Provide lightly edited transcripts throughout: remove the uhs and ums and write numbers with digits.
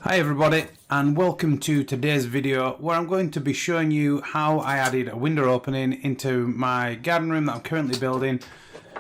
Hi everybody, and welcome to today's video where I'm going to be showing you how I added a window opening into my garden room that I'm currently building.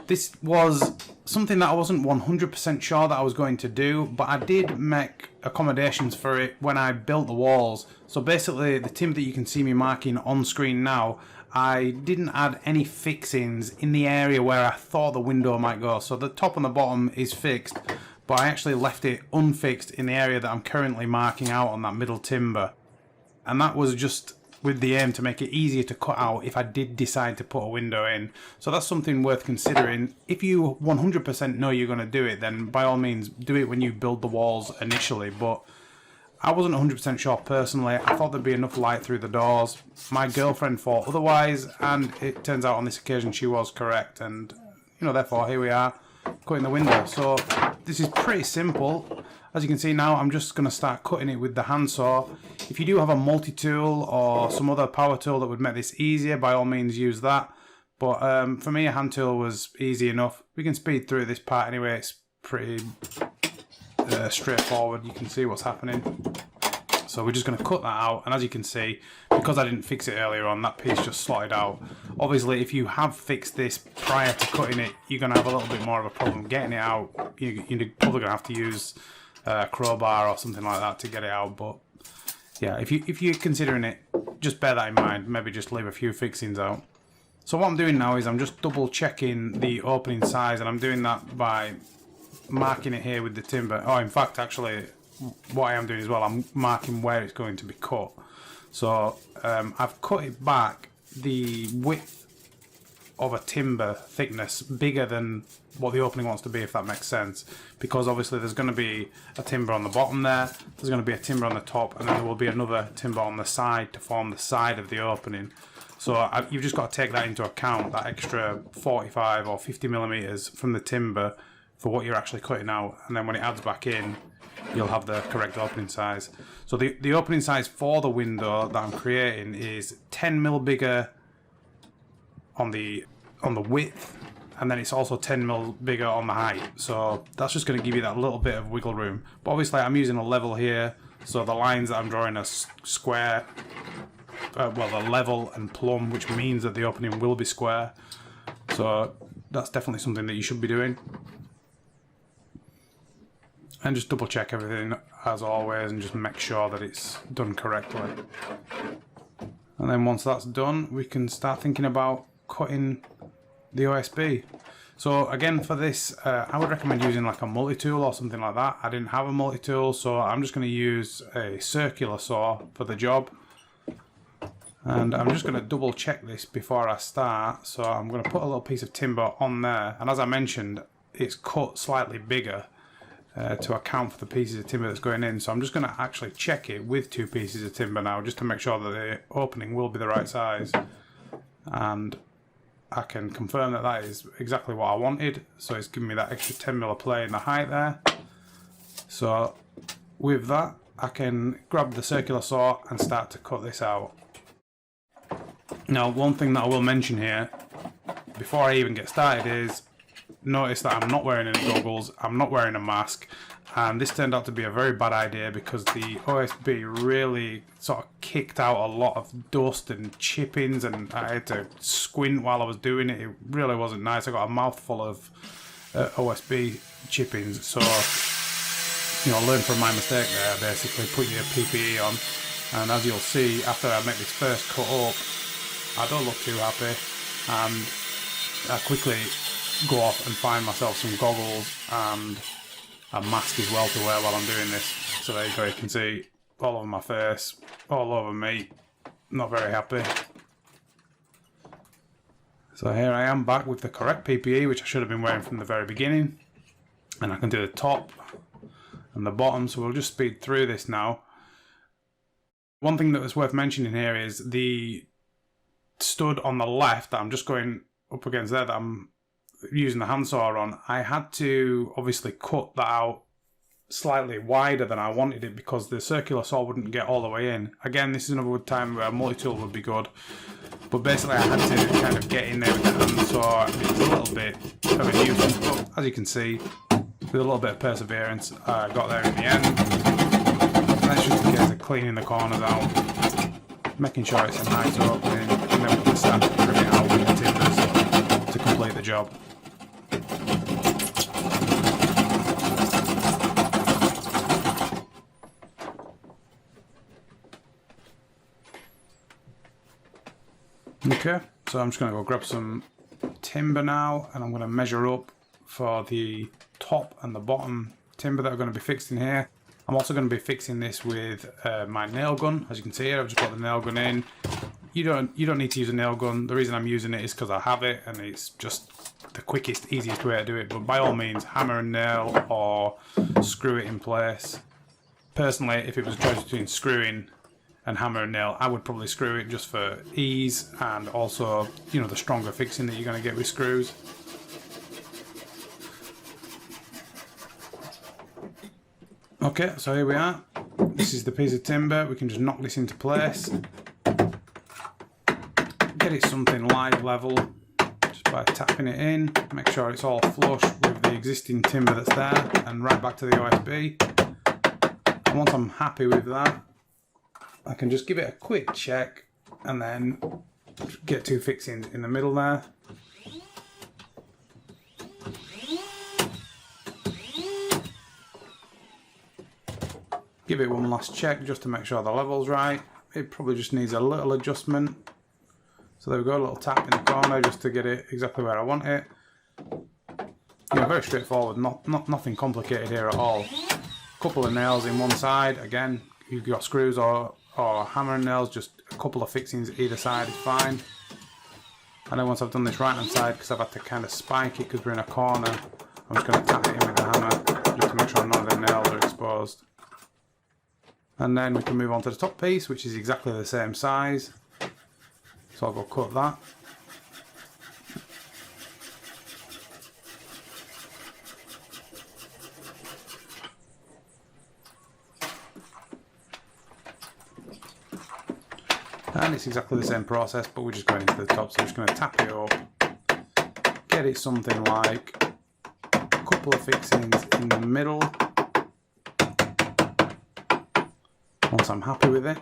This was something that I wasn't 100% sure that I was going to do, but I did make accommodations for it when I built the walls. So basically the timber that you can see me marking on screen now, I didn't add any fixings in the area where I thought the window might go. So the top and the bottom is fixed, but I actually left it unfixed in the area that I'm currently marking out on that middle timber. And that was just with the aim to make it easier to cut out if I did decide to put a window in. So that's something worth considering. If you 100% know you're going to do it, then by all means do it when you build the walls initially. But I wasn't 100% sure personally. I thought there'd be enough light through the doors. My girlfriend thought otherwise, and it turns out on this occasion she was correct. And, you know, therefore here we are, cutting the window. So this is pretty simple. As you can see now, I'm just going to start cutting it with the handsaw. If you do have a multi-tool or some other power tool that would make this easier, by all means use that. But for me, a hand tool was easy enough. We can speed through this part anyway. It's pretty straightforward. You can see what's happening. So we're just going to cut that out, and as you can see, because I didn't fix it earlier on, that piece just slotted out. Obviously, if you have fixed this prior to cutting it, you're going to have a little bit more of a problem getting it out. You're probably going to have to use a crowbar or something like that to get it out. But yeah, if you're considering it, just bear that in mind. Maybe just leave a few fixings out. So what I'm doing now is I'm just double checking the opening size, and I'm doing that by marking it here with the timber. Oh, in fact, actually, what I am doing as well, I'm marking where it's going to be cut. So I've cut it back the width of a timber thickness bigger than what the opening wants to be, if that makes sense, because obviously there's going to be a timber on the bottom there, there's going to be a timber on the top, and then there will be another timber on the side to form the side of the opening. So you've just got to take that into account, that extra 45 or 50 millimeters from the timber for what you're actually cutting out, and then when it adds back in, you'll have the correct opening size. So the opening size for the window that I'm creating is 10 mil bigger on the width, and then it's also 10 mil bigger on the height. So that's just going to give you that little bit of wiggle room. But obviously I'm using a level here, so the lines that I'm drawing are square, well, they're level and plumb, which means that the opening will be square. So that's definitely something that you should be doing. And just double check everything as always, and just make sure that it's done correctly. And then once that's done, we can start thinking about cutting the OSB. So again, for this, I would recommend using like a multi-tool or something like that. I didn't have a multi-tool, so I'm just going to use a circular saw for the job. And I'm just going to double check this before I start. So I'm going to put a little piece of timber on there, and as I mentioned, it's cut slightly bigger to account for the pieces of timber that's going in. So I'm just going to actually check it with two pieces of timber now, just to make sure that the opening will be the right size. And I can confirm that that is exactly what I wanted. So it's giving me that extra 10 mil of play in the height there. So with that, I can grab the circular saw and start to cut this out. Now, one thing that I will mention here before I even get started is, notice that I'm not wearing any goggles, I'm not wearing a mask, and this turned out to be a very bad idea because the OSB really sort of kicked out a lot of dust and chippings, and I had to squint while I was doing it. It really wasn't nice. I got a mouthful of OSB chippings, so you know, learn from my mistake there. Basically, put your PPE on, and as you'll see, after I make this first cut up, I don't look too happy, and I quickly go off and find myself some goggles and a mask as well to wear while I'm doing this. So there you go, you can see all over my face, all over me, not very happy. So here I am back with the correct PPE, which I should have been wearing from the very beginning, and I can do the top and the bottom, so we'll just speed through this now. One thing that was worth mentioning here is the stud on the left that I'm just going up against there, that I'm using the handsaw on. I had to obviously cut that out slightly wider than I wanted it because the circular saw wouldn't get all the way in. Again, this is another time where a multi-tool would be good, but basically I had to kind of get in there with the handsaw. It's a little bit of a nuisance, but as you can see, with a little bit of perseverance, I got there in the end. just a case of cleaning the corners out, making sure it's a nice opening, and then we can start trimming it out with the timbers to complete the job. Okay, so I'm just going to go grab some timber now, and I'm going to measure up for the top and the bottom timber that are going to be fixed in here. I'm also going to be fixing this with my nail gun. As you can see here, I've just got the nail gun in. You don't need to use a nail gun. The reason I'm using it is because I have it, and it's just the quickest, easiest way to do it. But by all means, hammer and nail or screw it in place. Personally, if it was a choice between screwing and hammer and nail, I would probably screw it just for ease, and also, you know, the stronger fixing that you're going to get with screws. Okay, so here we are. This is the piece of timber. We can just knock this into place. Get it something live level just by tapping it in. Make sure it's all flush with the existing timber that's there, and right back to the OSB. And once I'm happy with that, I can just give it a quick check and then get two fixings in the middle there. Give it one last check just to make sure the level's right. It probably just needs a little adjustment. So there we go, a little tap in the corner just to get it exactly where I want it. You know, very straightforward, nothing complicated here at all. Couple of nails in one side. Again, if you've got screws or hammer and nails, just a couple of fixings either side is fine. And then once I've done this right hand side, because I've had to kind of spike it because we're in a corner, I'm just going to tap it in with the hammer just to make sure none of the nails are exposed. And then we can move on to the top piece, which is exactly the same size. So I'll go cut that. And it's exactly the same process, but we're just going into the top, so we're just going to tap it up, get it something like a couple of fixings in the middle. Once I'm happy with it,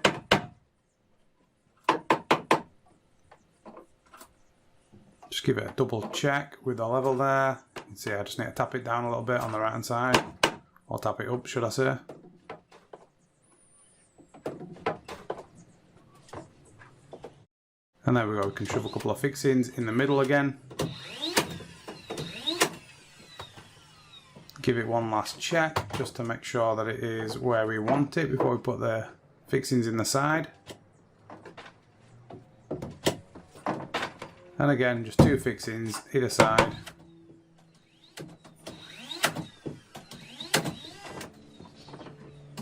just give it a double check with the level there. You can see I just need to tap it down a little bit on the right hand side, or tap it up, should I say. And there we go, we can shove a couple of fixings in the middle again. Give it one last check just to make sure that it is where we want it before we put the fixings in the side. And again, just two fixings either side.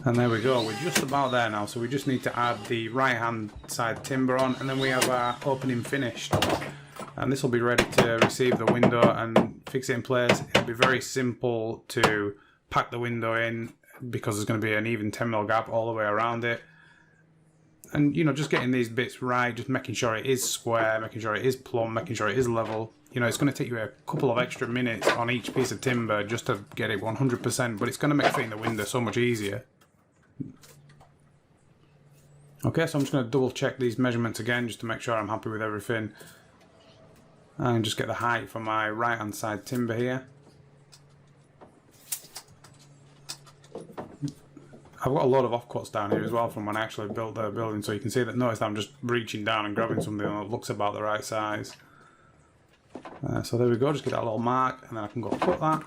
And there we go, we're just about there now, so we just need to add the right hand side timber on, and then we have our opening finished. And this will be ready to receive the window and fix it in place. It'll be very simple to pack the window in because there's going to be an even 10mm gap all the way around it. And, you know, just getting these bits right, just making sure it is square, making sure it is plumb, making sure it is level. You know, it's going to take you a couple of extra minutes on each piece of timber just to get it 100%, but it's going to make fitting the window so much easier. Okay, so I'm just going to double check these measurements again just to make sure I'm happy with everything. And just get the height for my right hand side timber here. I've got a lot of offcuts down here as well from when I actually built the building, so you can see that. Notice that I'm just reaching down and grabbing something that looks about the right size. So there we go, just get that little mark and then I can go cut that.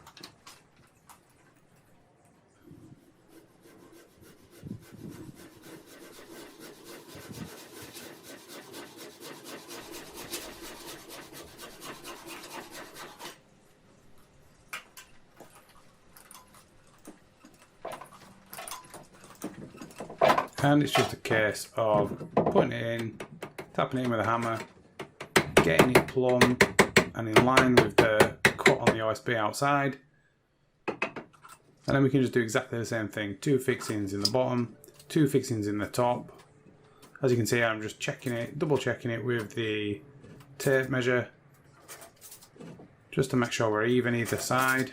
And it's just a case of putting it in, tapping it in with a hammer, getting it plumb and in line with the cut on the OSB outside. And then we can just do exactly the same thing. Two fixings in the bottom, two fixings in the top. As you can see, I'm just checking it, double checking it with the tape measure, just to make sure we're even either side.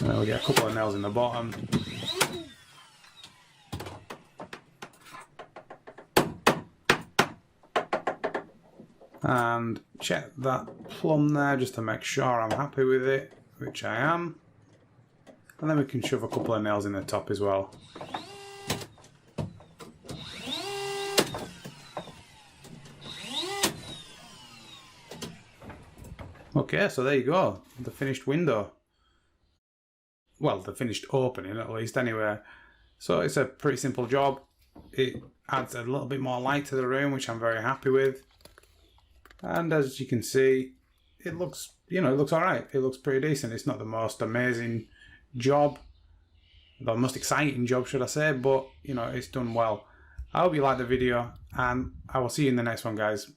And then we get a couple of nails in the bottom. And check that plumb there just to make sure I'm happy with it, which I am. And then we can shove a couple of nails in the top as well. Okay, so there you go, the finished window. Well, the finished opening at least anyway. So it's a pretty simple job. It adds a little bit more light to the room, which I'm very happy with. And as you can see, it looks, it looks alright. It looks pretty decent. It's not the most amazing job, the most exciting job, should I say, but, it's done well. I hope you liked the video, and I will see you in the next one, guys.